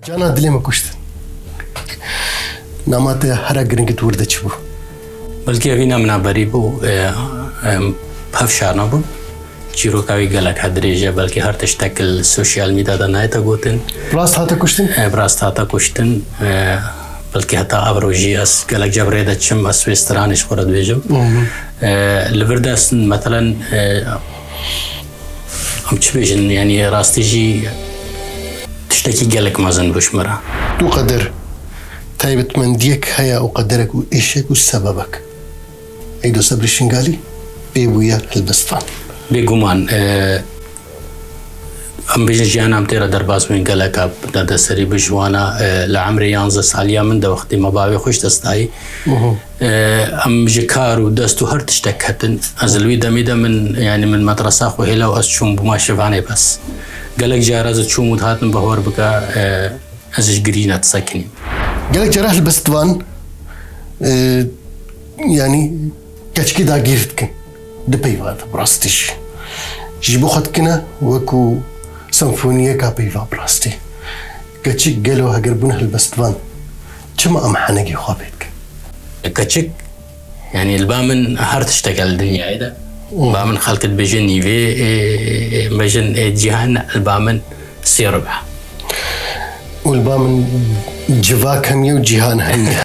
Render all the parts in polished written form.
جانا دلي ما كشت نامات هر گرنگت ورده چی بو بلکه اوینا منابری بو هفشارنا بو چیروکاوی گلک هدریجه بلکه هر تشتکل سوشیال میدیا دا نایتا گوتن براست هاتا کشتن؟ براست هاتا کشتن بلکه حتی ابروجی از گلک جبره دا چم از سویسترانش خورد بیجم لبرده اصلا مثلا هم چه بیجن یعنی راستی جی تشتكي قالك مازن بوش مرة وقدر تايبت من ديك هيا وقدرك وإيشك وسببك أيدو صبري الشنغالي بيبويا البستان بيقومان أم بيجن جانا أم تيرا درباس من قالك أب دادا سري بجوانا لعمري 11 ساليا من دا وقتي مباوي خوش تستاي أم جكار ودستو هر تشتك هتن أزلوي دميدا من يعني من مدرسة وهلا وأسشوم بما شفاني بس قالك جارز تشومود هاتن بهور بكا ازش جرينا تسكني قالك جراح البستوان يعني كاتشكي دا جيفتك دبيفا براستيش جيبو خدكنا وكو سمفونية كابيفا براستي كاتشك قالوا هقربونه البستوان كما ام حنقي خوابيتك كاتشك يعني البامن هار تشتغل الدنيا عيدا بامن خلقت بجن يفي بجن جهان البامن سيربح والبامن جواك همية وجهان همية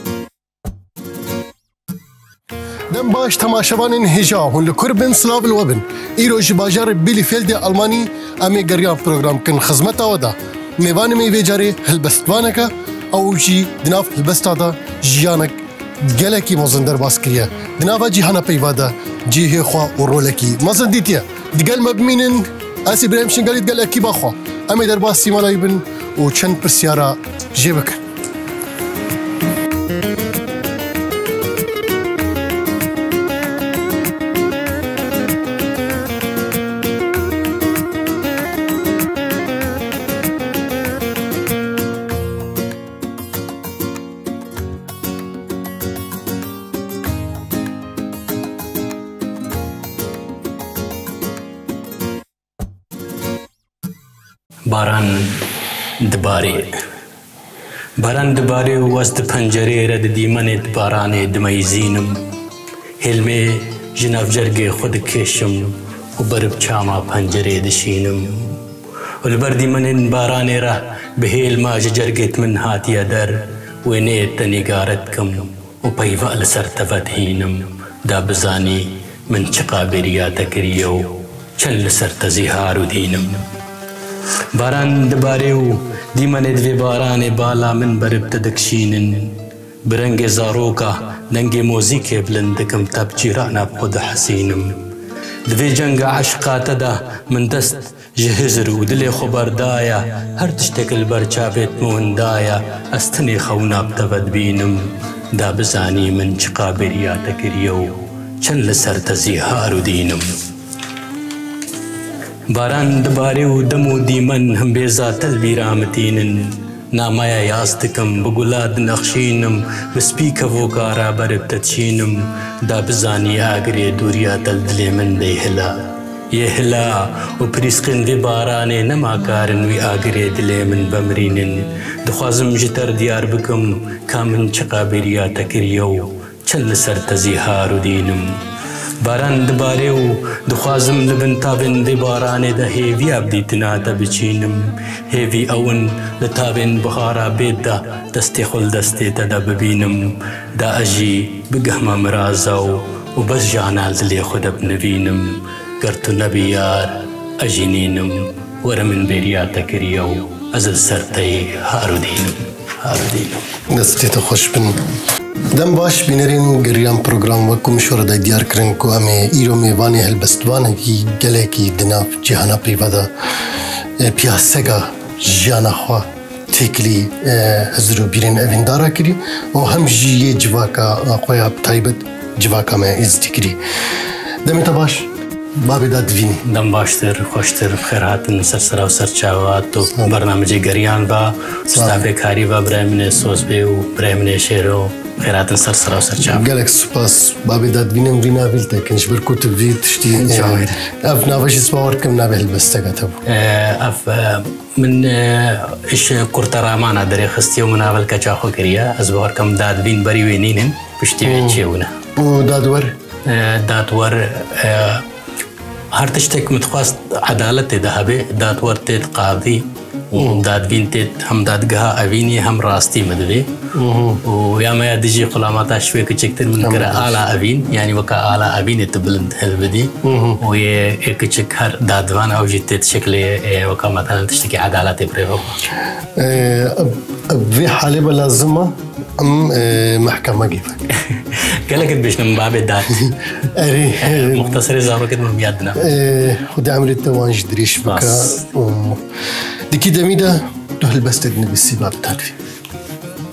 دم باش تماشوان هجاهن لكربن سلاف الوبن إيروج باجار بيلي فيلد ألماني أمي قريان بروغرام كن خزمتا ودا ميوان مي بيجاري هلبستوانكا أو جي دناف هلبستادا جيانك گلکی مازندر باز کریه دناوا جهان پیواده جیه خوا و رولکی مازندیتیه دیگل مبمینن اسی بریم شنگالی گلکی باخوا امی در باز سیمالای بن و چند پرسیارا جیبکن باران دباري وسط پنجره رد دیمن باران دمیزینم هلمه جناف جرگ خود کشم و برب چاما پنجره دشینم والبر دیمن باران را به هلما جرگت من هاتي در و نیت نگارت کم و پیوا لسر تفتهینم دا بزانی من چقا بریات کریو چن لسر تزیهارو دینم باران دباريو ديمن دوي باران بالا من برب تدكشينن برنگ زاروكا دنگ موزيكي بلندكم تبجي رأنا بخد حسينم دوي جنگ عشقات دا من دست جهزر ودلي خبر دايا هر تشتكل برچابت موهندايا استني خونا بتفد بينم دا بزاني من چقا برياتك ريو چن لسر تزيهارو دينم باران دباري ودمو ديمن هم بيزات البيرامتينن نامايا ياستكم بقولاد نخشينم بسبيكا فوكارا برب تتشينم دا بزاني آقري دوريا تلدلي من دي هلا يهلا وبريسقن دي باراني نما كارن وي آقري دلي من بمرينن دخوازم جتر ديار بكم كامن چقا بريا تكريو چل سر تزيهارو دينم باران دباريو دخوازم لبن تابن دي باراني دا هيفي ابدي تناتا بچينم هيفي اون لتابن بخارا بيت دا دستي خل دستي تدا ببينم دا اجي بقهما مرازاو وبس جانا دلي خد بنبينم قرتو نبيار اجينينم ورمن بيرياتا كريو ازل سرتي هارو دينم دستي تخش بن دم باش بینرین گریان پروگرام و کمشور دای دیار کرن کو امی ایرو میوانی هلبستوانه کی گله کی دناف جهانا پریوادا پیاسگا جانا خوا تکلی هزرو بیرین اویندارا کری و هم جیه جواکا خویا تایبت جواکا ما ازدی کری دمی تا باش بابی داد وینی دم باشتر خوشتر خیراتن سرسرا و سرچاوات و برنامج گریان با استافه کاری و برای من سوز بی و برای من شیرو خيرات سر سر وسر قالك سباس بابي داد بينم فينا بيلتا كنش بركوت في تشتي جاوير أفنا باش سباور كم نابه البستا كتب أف من إيش كورترا ما نادري خستي ومنابل كجاخو كريا أزبور كم داد بين بري وينين بشتي ويتشيونا ودادور دادور هر تشتك متخواست عدالة ذهبي دادور تيت قاضي وداد بين تيت هم دادقها أبيني هم راستي مدبي ويا ما يدجي قلامات شوي كتشكتر من كرا آلا أبين يعني وكا آلا أبين تبلند هالبدي ويا كتشك هر دادوان أو جيت شكله وكا مثلا تشتكي عدالة بريفو في حالة بلازمة أم محكمة كيفك قالك بيش من باب الداد مختصر زارو كده من بيادنا خد عملت توانج دريش بكا دي كده ميدا تهل بس تدني بالسباب تالفي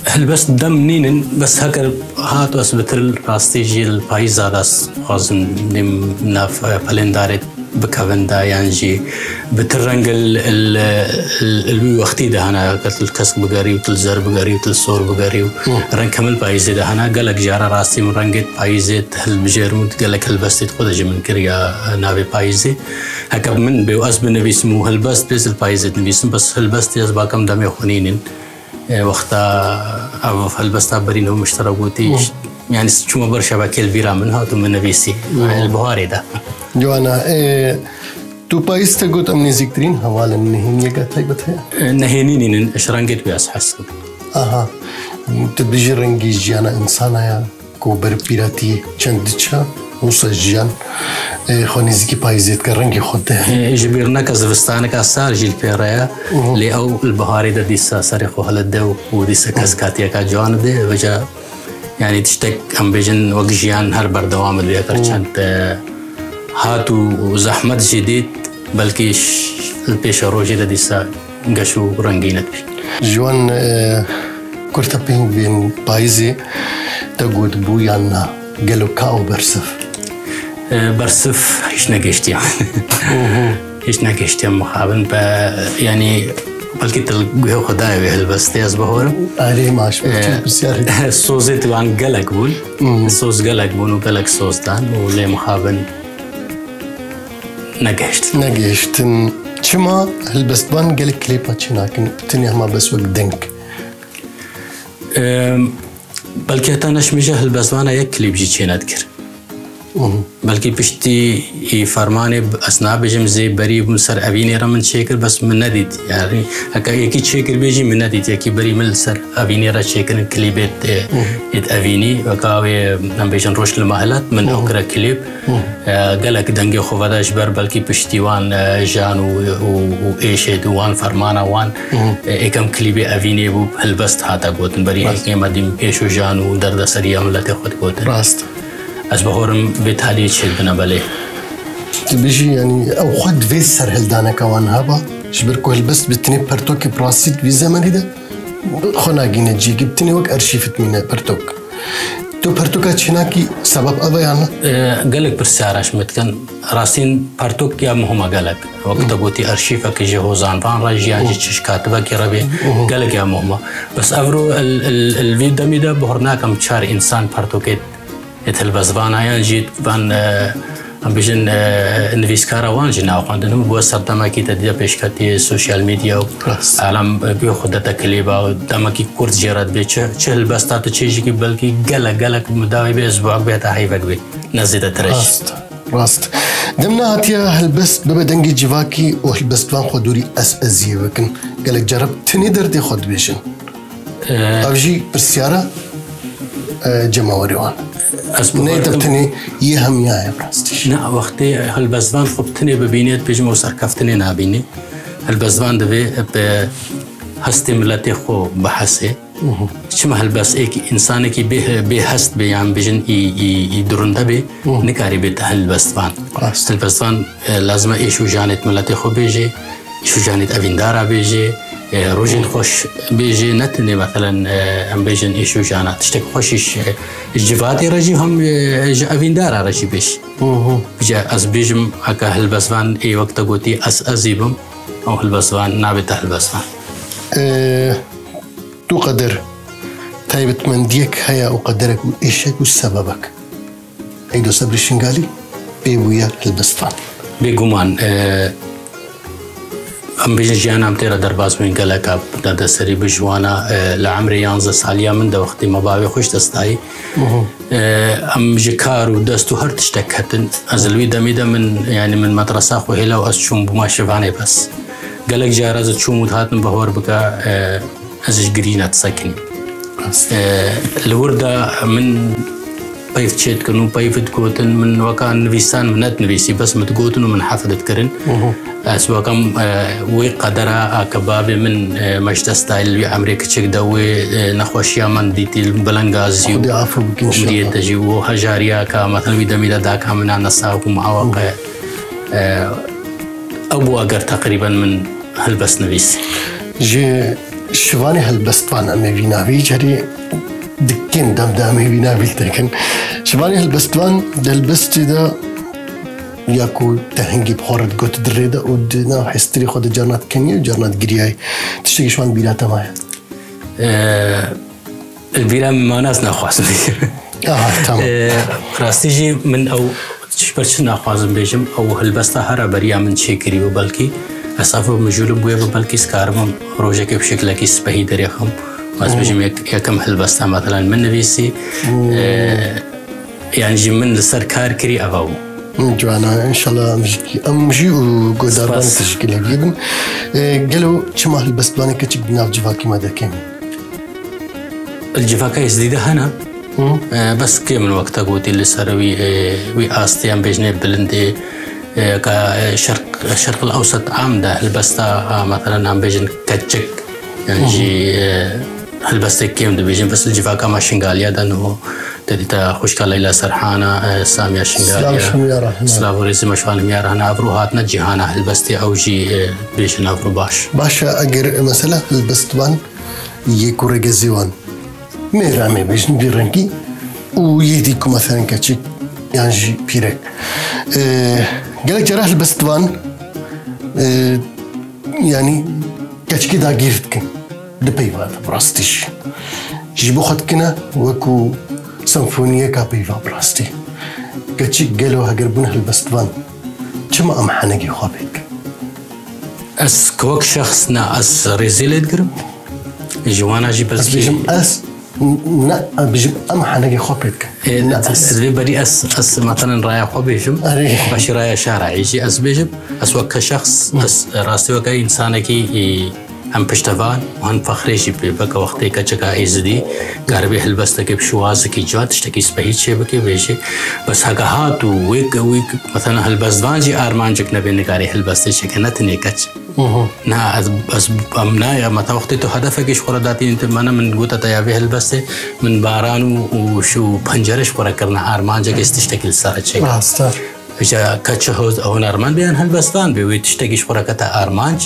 هل بس دم نين بس هكر هات واسبتر راستيجي البايز زادس خازن نم ناف فلندارت بكافندا يعني بترنج ال وقتي ده أنا قلت الكسب بقاري وتلزر بقاري وتلصور بقاري رنج كمل بايز ده أنا قالك جارة راستي من رنجت بايزت هل بجرمت قالك هل بس تخدج من كريا نابي بايزي هكذا من بيوأس بنبي اسمه هل بس البايزت نبي اسم بس هل بس يزبا كم دم يخونين وقتها أو هل بس تعبرينهم مشتركوتي يعني شو ما برشة بكيل فيرا منها ثم نبيسي البهاري ده جوانا تو بايس تقول أمني ذكرين حوالا نهينية قاتاي بتها نهينين إشرانجت بياس حسب أها تبجي رنجي جيانا إنسانا يا كوبر بيراتي چندچا مسجان خوني زكي بايزيت كرنجي خده جبرنا كزفستانك أسار جيل بيرايا لي أو البهاري ده ديسا ساريخو هلده وديسا كزكاتيا كجوان ده وجا يعني تشتك أم بيجن وقجيان هر بردوام اللي أكرشانت هاتو زحمت جديد بلكي البيش روجي ده ديسا قشو رنجينت جوان كرتا بين بايزي تقود بويانا قالوا كاو برسف برسف هيش نقشت يعني هيش نقشت مخابن يعني بلكي تلقيه خداي بهال بس تياز بهور عليه ماش بسيارة صوزت وان قلق بول صوز قلق بول وقلق صوز دان ولي مخابن نقشت شما هالبستبان قالك كليبا تشناكن تنيا ما بس وقت دنك بلكي تانش مجه هالبستبان يك كليب جي تشينات كر بلكي بشتي فرماني أثناء بجم زي بري بمسر أبيني رمن شكر بس من نديت يعني هكا يكي شكر بيجي من نديت يكي بري من سر أبيني را شكر كليبات يت أبيني وكاوي نم بيجن روش المهلات من أكرا كليب قالك دنجي خوفاداش بر بلكي بشتي وان جان وإيشيد وان فرمانا وان إكم كليبي أبيني بو هالبست هاتا قوتن بري هكي مديم إيشو جان ودرد سريع ملتي خود قوتن راست از بخورم بيت هادي تشيل بنا بالي بيجي يعني او خد فيسر هلدانا كوان هابا شبركو هلبست بتني برتوك براسيت في زمن ده خنا جينا جي جبتني وك ارشيفت من برتوك تو برتوكا تشناكي سبب ابا يعني قالك برساراش متكن راسين برتوك يا مهما قالك وقت قوتي ارشيفك جهوزان فان راجيان جيش كاتبك يا ربي قالك يا مهما بس افرو الفيديو ميدا بهرنا كم شار انسان برتوكيت يتلبسبان يعني جيت بان أم بيجن نفيسكارا وان جنا وقندنهم بوسط دماكي تديا بيشكتي السوشيال ميديا وعالم بياخد كليبا ودماكي كورت جرات بيتش شهل بستات تشيجي كي بلكي قلق مداوي بأسبوع بيتا حيفك بي نزيد ترش راست دمنا هاتيا هالبست ببدنجي جواكي وهالبست وان خدوري أزيه وكن قلق جرب تنيدر دي خد بيشن أفجي بالسيارة جماوري وان نيدرتني يهم يا براستيش نا وقتي هالبزبان خبتني ببينيت بيجمو سركفتني نابيني هالبزبان دبي هستي ملتي خو بحسي شما هالبس ايك انساني كي به هست بيان بيجن يدرون دبي نكاري بيت هالبزبان هالبزبان لازم ايشو جانت ملتي خو بيجي ايشو جانت افيندارا بيجي روجين خوش بيجي نتني مثلا ام بيجن ايشو جانا تشتك خوشش الجفاتي رجي هم افيندارا رجي بيش جا از بيجم هكا هالبسوان اي وقت قوتي ازيبم او هالبسوان نابت هالبسوان تو قدر تايبت من ديك هيا وقدرك وإيشك وسببك هيدو صبري الشنقالي بيويا البستان بيقومان ام بيجي جانا ام تيرا درباز من قلقا دا سري بجوانا لعمري 11 ساليا من دا وقتي مباوي خوش دستاي ام جكار ودستو هر تشتكتن ازلوي دميدا من يعني من مدرسة خو هلا واسشوم بما شفاني بس قلق جارز تشوم ودهاتن بهور بكا ازش قرينا تساكني الوردة من بايف تشيت كنو بايفت كوتن من وكان نفيسان منات نفيسي بس متقوتن ومن حافظت كرن اسوا كم وي قدرا كباب من مشتا ستايل امريكا تشيك دوي نخوشيا من ديتي بلنغازي ودي تجي وهجاريا كمثلا ويدميدا داك من نساق ومعوق ابو اجر تقريبا من هلبس نفيس جي شواني هلبستوان امي فينافي جري دكين دامي فينافي تكن شواني هلبستوان دلبستي دا ياكو تهنجي بخورد قوت دريدا ودنا حستري خود جرنات كنيا وجرنات قرياي تشتكي شوان بيلاتا مايا البيرا ما ناس ناخواز تمام راستيجي من او تشبرش ناخواز بيجم او هلبستا هرا بريا من شكري وبلكي أصافو مجولو بويا ببالكي سكارمم روجك بشكل كيس بهي دريخم بس بيجم يكم هلبستا مثلا من نفيسي يعني جي من السركار كري أغاو جوانا إن شاء الله مجي وقدران تشكيل جيبن قالوا كما هلبستواني كتشك بناف جفاكي ماذا كيم الجفاكا يزديد هنا بس كي من وقتها قوتي اللي سروي وآستيان بيجني بلندي كشرق الأوسط عامدة هلبستا مثلا عم بيجن كتشك يعني جي هلبستا كيم دو بيجن بس الجفاكا ما شنغاليا دانو تديتا خوشكا ليلى سرحانة سامية شنغاليا سلافو ريزي مشوان ميارا هنا أبرو هاتنا جيهانا هلبستي أو جي بيجن أبرو باشا أجر مثلا هلبستوان يكو رجزيوان ميرامي بيجن بيرنكي ويديكو مثلا كتشك يعني جي بيرك قالك جراح البستوان يعني كتشكي دا جيرتكن دبيفا براستيش جيبو خدكنا وكو سمفونية كابيفا براستي كتشك قالوا هقربون هالبستوان كما أمحنقي خوابك أس كوك شخصنا أس ريزيلت قرب جوانا جي بس بيجم أس لا بيجيب أمحنقي خوابك أس بري أس مثلا رايح خوابيجم باش رايح شارع يجي أس بيجم أس وك شخص أس راستي وك إنسانكي هم پشتوان وهن فخريشي بك وقتي كچكا ازدي غربي هلبستك بشوازكي جات تشتكي سبهيت شي بك بيشي بس هكا هاتو ويك مثلا هلبستوان جي ارمانجك نبي نكاري هلبستي شكنت نيكچ نا بس امنا يا متى وقتي تو هدفك شخور داتي انت مانا من قوتا تيابي هلبستي من باران وشو پنجرش خورا کرنا ارمانجك استشتكي سارچ راستار اجا كچ هوز اون ارمان بيان هلبستوان بي تشتكي شخورا كتا ارمانج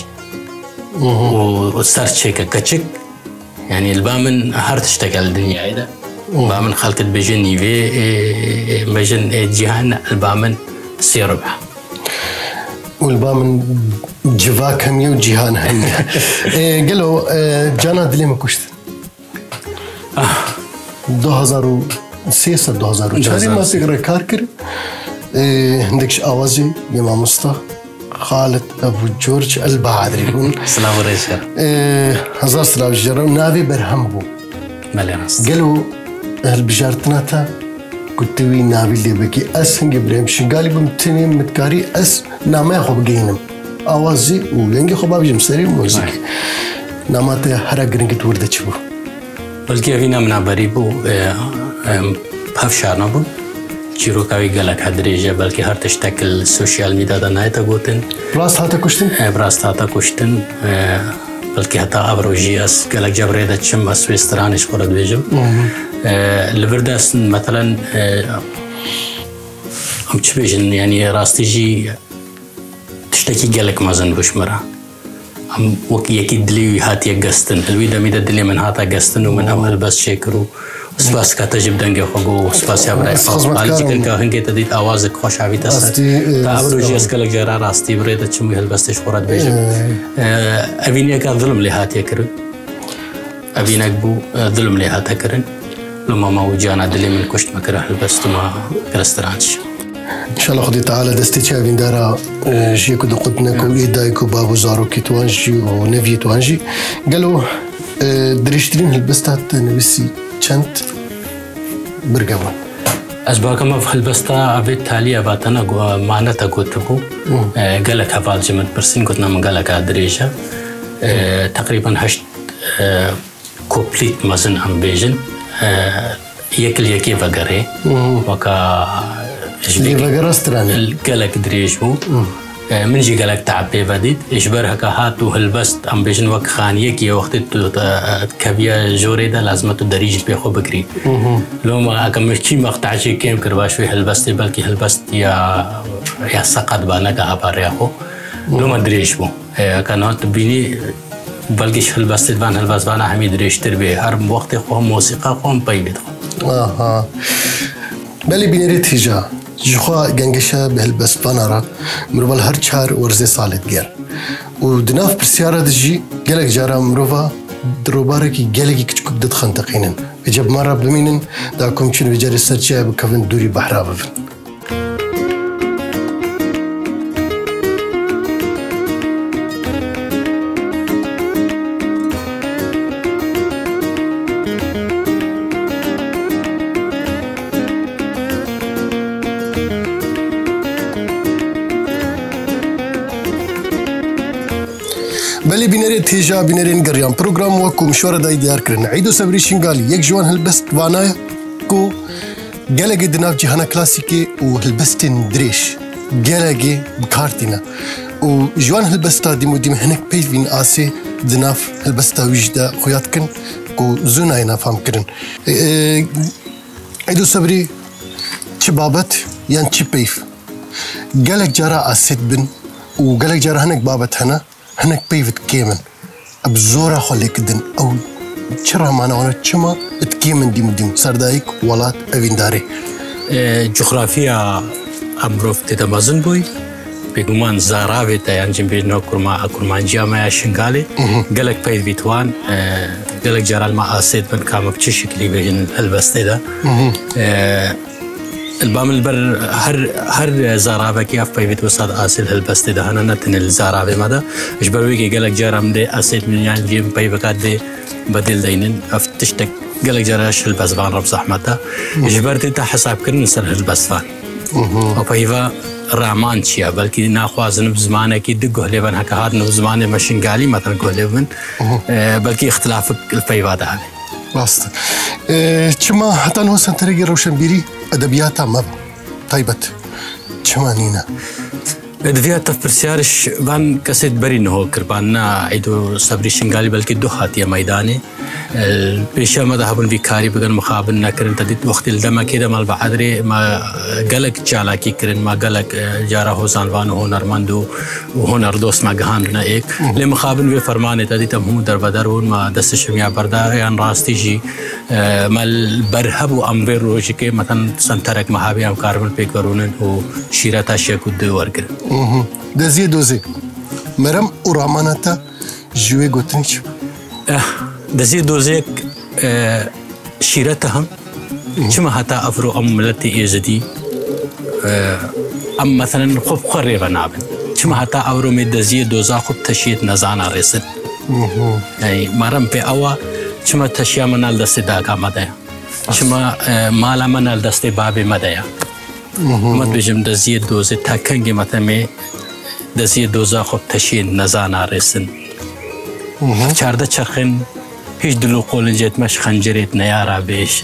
وصار شيء كتشك يعني البامن هر تشتغل الدنيا هذا بامن خلقت بجن في بجن جهان البامن سيربح والبامن جواك هم وجهان هم قالوا جانا دلي ما كشت 2003 2004 ما تقرا كاركر عندكش اوازي يا مصطفى خالد أبو جورج البعادري سلام عليكم هزار سلام الجرم نافي برهمبو مليانس قالوا البجارتناتا كنت وي نافي اللي بكي أس هنجي بريم شنقالي بمتني متكاري أس نامي خو بقينم أوازي وينجي خو بابي جمسري موزيكي ناماتي حرق رنجت وردة شبو بلكي فينا من عبريبو بهف شارنبو چیروکاوی گلک هدریجه بلکه هر تشتکل سوشیال میدیا دنای تا گوتن براست هاتا کشتن براست هاتا کشتن بلکه حتی ابروجی اس گلک جبره دچم اس وسترانش خورد بیجم لبردست مثلا ام چه بیجن یعنی راستیجی تشتکی گلک مازن بشمره ام وکی یکی دلی هاتی گستن الویدا میدا دلی من هاتا گستن و من اول بس شکرو سپاس که تجربه دنگی خوگو سپاس یا برای حالی که که هنگی تدید آواز خوش عویت است تا ابروجی از کل جرا راستی برید چمی هل بستش خورد بیشم اوینی که ظلم لحاتی کرد أبينك بو ظلم لها تكرن لما ما وجانا دلي من كشت مكره البست ما كرسترانش إن شاء الله خدي تعالى دستي شافين دارا جيكو دقتنك وإيدايكو بابو زارو كي توانجي ونفي توانجي قالوا دريشترين هالبستات نبسي كانت برقبون أسباق ما في هالبستا أبيت تالي أباتنا معناتها قلتبو قالك هفال جمد برسين قلتنا من قالك دريشة تقريبا هشت كوبليت مازن أم بيجن يكي فقري وكا اللي فقر استراني قالك دريشو من جي قالك تعبي بديد إشبرها كهاتو هالبست أم بيجن وك خان يكي وقت كبيا جوريدا لازمتو دريج بيخو بكري لو ما أكملشي مقطع شي كيم كرباش في هالبست بلكي هالبست يا سقط بانا كهبارياخو لو ما دريشو كانت بيني بلکه هالبست بان همین درشتر به هر وقت خوام موسیقی خوام پیبید آها بلی بینیت هجا جخوا گنگشا به هالبست بان را مروال هر چهار ورزه سالت گر و دناف برسیاره دجی گلک جارا مروفا دروباره کی گلکی کچکو دد خنتقینن بجاب مرا بمینن دا کمچون بجاری سرچه بکفن دوری بحرا بفن بلی بینری تیجا بینرین گریان پروگرام وکم شور دای دیار کرن عیدو صبری شنگالی یک جوان هالبست وانای کو گلگی دناف جهان کلاسیکی و هالبستن دریش گلگی بکارتینا و جوان هالبستا دیمو دیم هنک پیوین آسی دناف هالبستا ویجدا خویات کن کو زونای نفهم کرن عیدو صبری چه بابت یان چه پیف گلگ جارا آسید بن و گلگ جارا هنک بابت هنا هناك بيفت كيمن أبزورة خليك دن أو شرها معنا وانا تشما تكيمن ديم سردايك ولات أفين داري جغرافيا أمروف تتمازن بوي بيقومان زارابي تايان جنبينو كرمان جامعة شنغالي قالك بيت بيتوان قالك جرال ما آسيد من كامك تشكلي بيجن البستي دا البام البر هر زارابه كي اف بيت وصاد اصل هالبست ده انا نتن الزارابه ماذا ايش برويك قالك جرام دي اسيت من يعني جيم باي بكات دي بدل دينن افتشتك قالك جراش البسبان رب زحمته ايش برت انت حساب كرن سر البسبان او بايفا رامان شيا بلكي ناخوازن بزمانه كي دقه لبن هكا هاد بزمانه ماشين قالي مثلا قول لبن بلكي اختلاف الفيفا ده راست چما حتى نو سنتريجي روشنبيري ادبياتها ما طيبت چما نينا ادبيات تفسيرش بان كسيت بري انه قرباننا عيدو صبري شنغالي بلكي دو هاتيه ميداني البيشا مذهب فيكاري بغن مخابن كرن تديت وقت الدما كده مال بعدري ما قالك جالاكي كرن ما قالك جارا حسان وان هنرمندو وهنردوس ما جهاننا ايك لمخابن في فرمانه تديت هم در بدرون ما دستش ميا بردا يعني راستيجي مال برهب وامبر روجكي مثلا سنترك مهابي ام كاربن بيكرونن وشيرتا شيكود وركر دزي دوزي مرم ورامانتا جوي غوتنيش دزي دوزيك شيرتهم شما حتى افرو ام ملتي يزدي ام مثلا خب قريبا نابن شما حتى افرو مدزي دوزا خب تشيت نزانا رسد يعني مرم في اوا شما تشيا منال دست داكا مدايا شما مالا منال دست بابي مدايا مد بجم دزي دوزي تاكنجي مثلا دزي دوزا خب تشيت نزانا رسن چارده چرخن هیچ دلو قول جت مش خنجرت نیارا بیش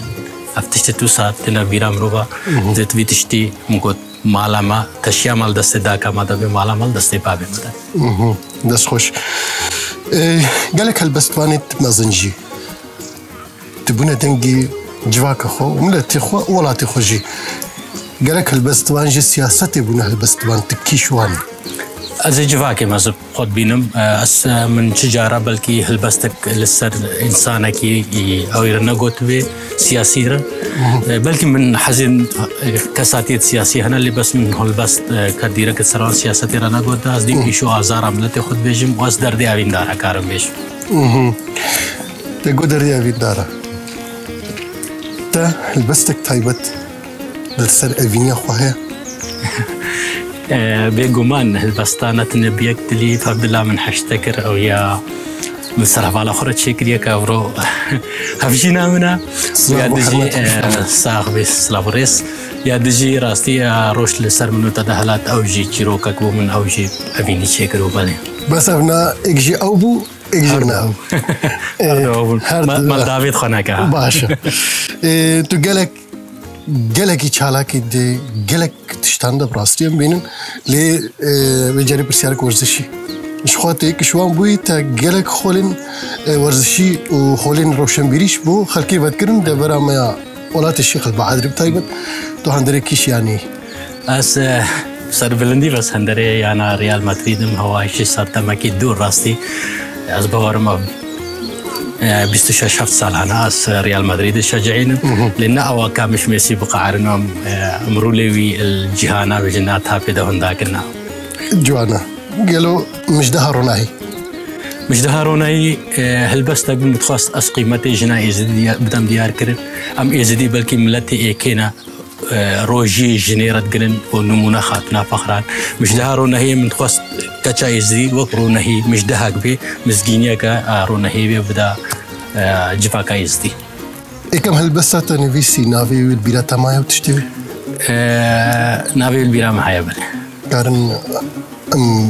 افتشت تو ساعت تنا بیرام روبا زت ویتشتی مگود مالا ما تشیا مال دست داکا مادا به مالا مال دست بابی مادا دست خوش قالك هالبستوانت مازنجي تبونا دنجي جواك خو وملتي خو ولا تخجي قالك هالبستوانجي سياستي بونا هالبستوان تكيشواني از جواكي مازب خود بينم اس من تجارة بلكي هالبستك لسر إنسانك أو يرنقوت به سياسي بلكي من حزين كساتيت سياسي هنا اللي بس من هالبست كديرة كسران سياسي رنقوت از ديم إيشو آزار عملتي خود بيجم واس دردي أبين دارا كارم بيش تقدر يا بيدارا تا لبستك تايبت لسر أفينيا خوها بيقومان البستانة نبيك تلي فعبد الله من حشتكر أو يا من صرف على خرج شكريا كابرو هفجينا منا يا دجي ساق بس سلافوريس يا دجي راستي روش لسر منو تدهلات أوجي جيروكا كو من أوجي أفيني شكر وبالي بس أبنا إجي أوبو إجينا أو مال دافيد خناكا باشا تو قالك يشالك دي قالك تشتاندا براستيم بينن لي بجانب برسيارك ورزشي مش خاطئك شوان بوي تا قالك خولين ورزشي وخولين روشن بيريش بو خلكي بذكرن ده برا ما ولات الشيخ البعادري بتايبت تو هندري كيش يعني أس سر بلندي بس هندري يعني ريال مدريد هو شيء صار تماكي دور راستي از بوارم 26 سال أنا أس ريال مدريد الشجعين لأن أواكا مش ميسي بقى عرنهم مرولي الجهانا بجناتها في ده هنداكنا جوانا قالوا مش دهروناهي مش دهروناهي هل بس تقول متخصص أس قيمتي جنا إزدي بدم ديار كرن أم إزدي بلكي ملتي إكينا روجي جنيرت قرن ونمونا خاتنا فخران مش دهروناهي متخصص كتشا إزدي وقروناهي مش دهاك بي مسجينيا كاروناهي بي بدا جفاكا إزدي إكم هل بس تنفيسي نافي والبيرة تمايا وتشتوي نافي والبيرة معايا بلي كارن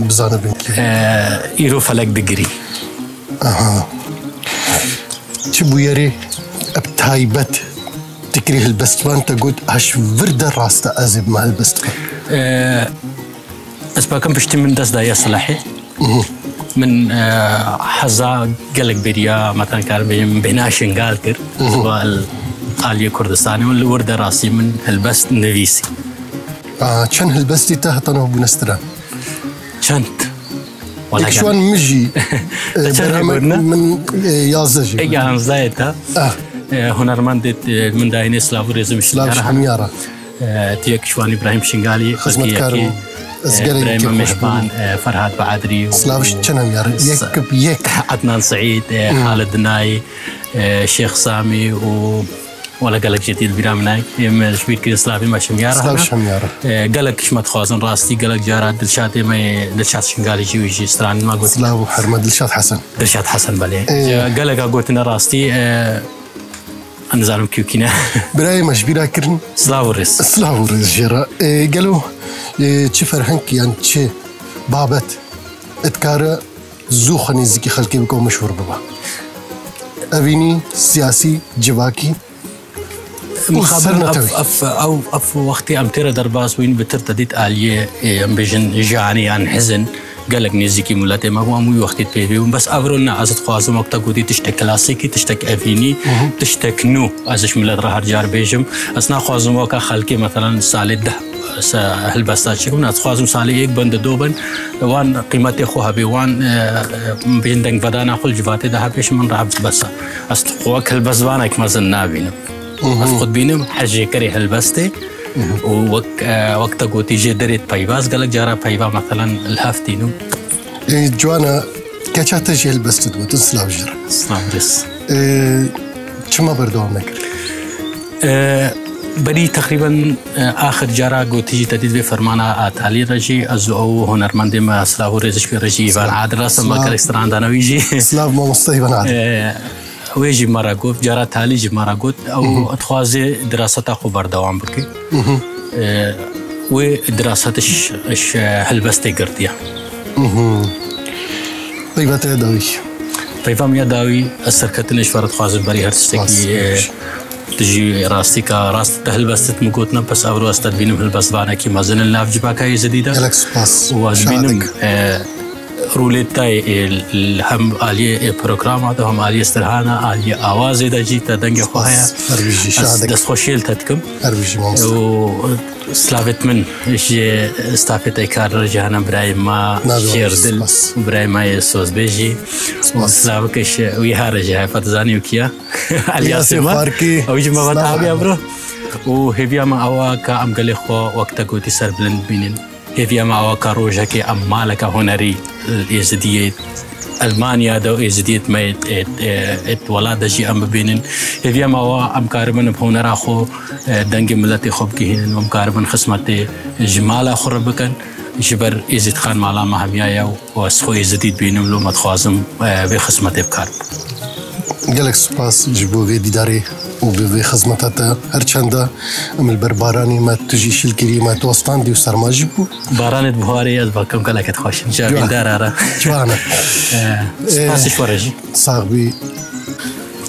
بزانا بنتلي إيرو فلك دقري أها تبو يري أبتايبت تكريه البستوان تقول هش ورد راستا أزب مع البستوان أسباكم بشتي من دس دايا صلاحي من حزا قلق بريا مثلا كان بهنا شنقال كر سواء الآلية كردستاني والورد راسي من البست نفيسي كان هالبستي تهتنه بنستران كانت ولا شوان مجي من يازجي يعني زايدها هنرمندت من دايني سلافوريزم سلاف حميارة تيك شوان إبراهيم شنقالي خدمت كارم إبراهيم مشبان فرهاد بعدري سلافش كنم يار يك بيك عدنان سعيد خالد ناي شيخ سامي ولا قالك جديد برامناي يم شبير كده سلافي ما شميارة سلاف شميارة قالك شمت خوازن راستي قالك جارات دلشات ما دلشات شنقالي جي استران ما قلت سلاف حرمد دلشات حسن بالي قالك قلتنا راستي أنا زعلم كيوكينا براي مش بيرا كرن سلاوريس جرا قالوا تشي فرحنك يعني تشي بابت اتكارا زوخني زكي خلقي بكو مشهور بابا أبيني سياسي جواكي مخابر أف وقتي أمتير درباس وين بترتديت آلية بيجن جاني عن حزن قالك نزيكي ملاتي ما هو مو وقت تبيهم بس أفرنا عزت خوازم وقتا قودي تشتك كلاسيكي تشتك أفيني تشتك نو عزش ملات راح رجار بيجم أثناء خوازم وقا خلقي مثلا سالي ده هالبستات شكم ناس خوازم سالي إيك بند دوبن وان قيمتي خوها بيوان بين دنگ بدانا خل جفاتي ده بيش من رعب بس أستخواك هالبزوانا كمازن نابينم أفقد بينم حاجة كري هالبستي وقت قوتي جدرت بايباز قالك جارا بايبا مثلا الهافتينو جوانا كاچا تجي هالبست تقول سلاف جرا سلاف بس كما بردو مكر بدي تقريبا آخر جارا قوتي تديد بفرمانا آتالي رجي أزو هنرمندي ما سلاف ورزش في رجي إيفان عادل راسم ما كالكستران دانا ويجي سلاف ما مصطيبان عادل ويجي مراقوف جارا تالي جي مراقوت أو أتخوازي دراسة خبر دوام بكي ودراستش هالبستي قرطية طيبة يداوي طيبة يداوي السركتنش فرد خوازن بري هرتستكي تجي راستي كراست هالبست مقوتنا بس أورو أستد بينم هالبست بانا كي مازن الناف جباكا يزديدا لك سباس وبينم روليتاي الهم آلية برنامج هذا هم آلية استرهانا آلية آواز إذا جيت دنجة خوها دست خوشيل تتكم وسلافت من إيش استافت إيكار رجعنا براي ما شيردل براي ما يسوس بيجي وسلافك إيش ويها رجع فتزاني وكيا آلية سما أوجي ما بتعبي أبرو وهبيا ما أوا كأم قال إخوة وقت قوتي سر بلند بينين هذه ما وكروجك أمالك هنري الإزدية ألمانيا دو إزديت ما اتولاد جي أم بينن إذا ما هو أم كاربن بهون راخو دنج ملتي خب كهين أم كاربن خصمتي جمالا خربكن جبر إزديت خان مالا مهميا واسخو إزديت بينم لو متخازم بخصمتي بكار. قالك سباس جبو في ديداري وبي خدمتها هرچنده ام البرباراني ما تجي شيل كلمه توستان دي وسر ما جبو بارانت بهاري از باكم كلك تخوش جابين داراره جوانا سباس شورجي صاحبي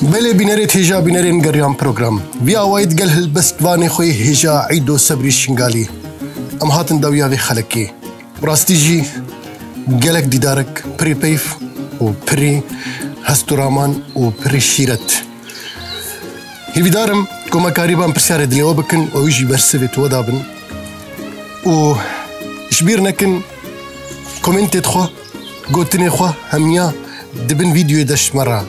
بله بينريت هجا بينرين غريام بروجرام بيا وايد قال هالبستواني خوي هجا عيدو صبري شنغالي ام هاتن داويا في خلكي براستيجي قالك ديدارك بري بيف وبري هستورامان وبري شيرت هیویدارم کمکاری بام پرسیار دلیو بکن و ویجی برسویت ودابن و شبیر نکن کومنتت خو گوتنی خو همیا دبن ویدیو دش مرة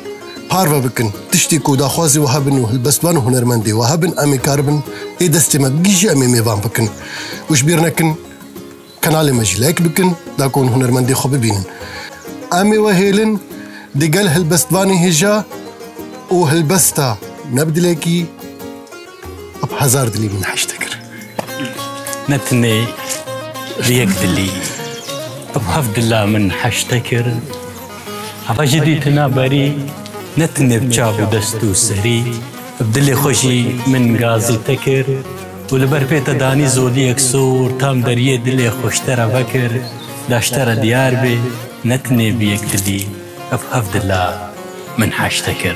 پاروا بکن تشتی کو داخوازی وهابن و هلبستوان و هنرمندی وهابن امی کاربن ای دستی ما گیجی امی میوان بکن و شبیر نکن کانال مجی لایک بکن دا کون هنرمندی خو ببینن امی وهیلن دقل هلبستوانی هجا و هلبستا نبدلكي بهزار دلي من حشتكر نتني ريك دلي بحفظ الله من حشتكر عبا جديتنا بري نتني بجابو دستو سري بدلي خوشي من غازي تكر ولبر بيت داني زولي اكسور تام دريه دلي خوشتر فكر داشتر ديار بي نتني بيك دلي بحفظ الله من حشتكر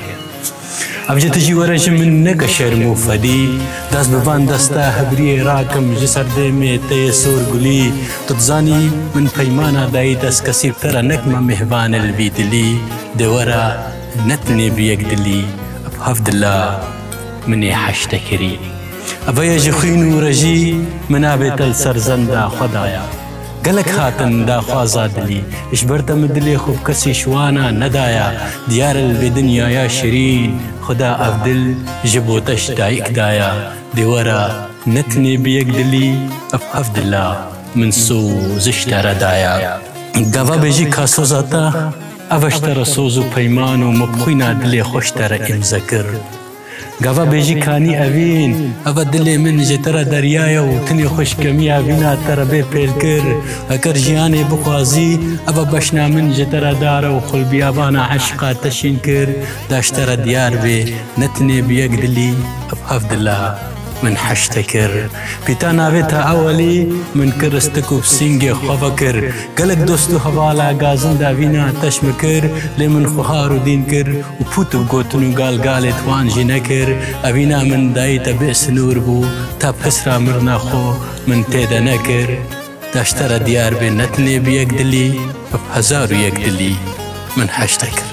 أبجد تجي ورش من نقشر مفدي داس بفان دستا هبري راكم جسر ديمي تيسور قلي تتزاني من بيمانا داي داس كسيب ترى نكمة مهبان البيدلي دورا نتني بيقدلي بحفظ الله مني حشتكري أبا يجي خين ورجي منابت السرزندا خدايا قلك خاتن دا خوازادلي اشبرت مدلي خوب كسي شوانا ندايا ديار البدنيا يا شيرين خدا أفضل جبوتش دايك دايا دورا نتني بيك دلي أفضل الله من سو زشتر دايا قوا بيجي كاسو زاتا أفشتر سوزو بيمانو مبخوينا دلي خوشتر امزكر قوا بيجي كاني أبين أفا دلي من جتر دريايا وتني خوش كميا بينا ترى بي بيلكر أكر جياني بخوازي أفا بشنا من جتر دارا وخل بيابانا عشقا تشينكر داشتر ديار بي نتني بيك دلي أفحفظ الله من حشتكر بيتانا بيتا أولي من كرستكو بسينجي خوفكر قلق دوستو حوالا غازن داوينا تشمكر لمن خوهارو دين كر وپوتو بگوتنو قال توان جنكر أبينا من دايتا بئس نور بو تاب حسرا مرنا خو من تيدا نكر داشتر ديار بي نتني بيك دلي بهزارو يك دلي من حشتكر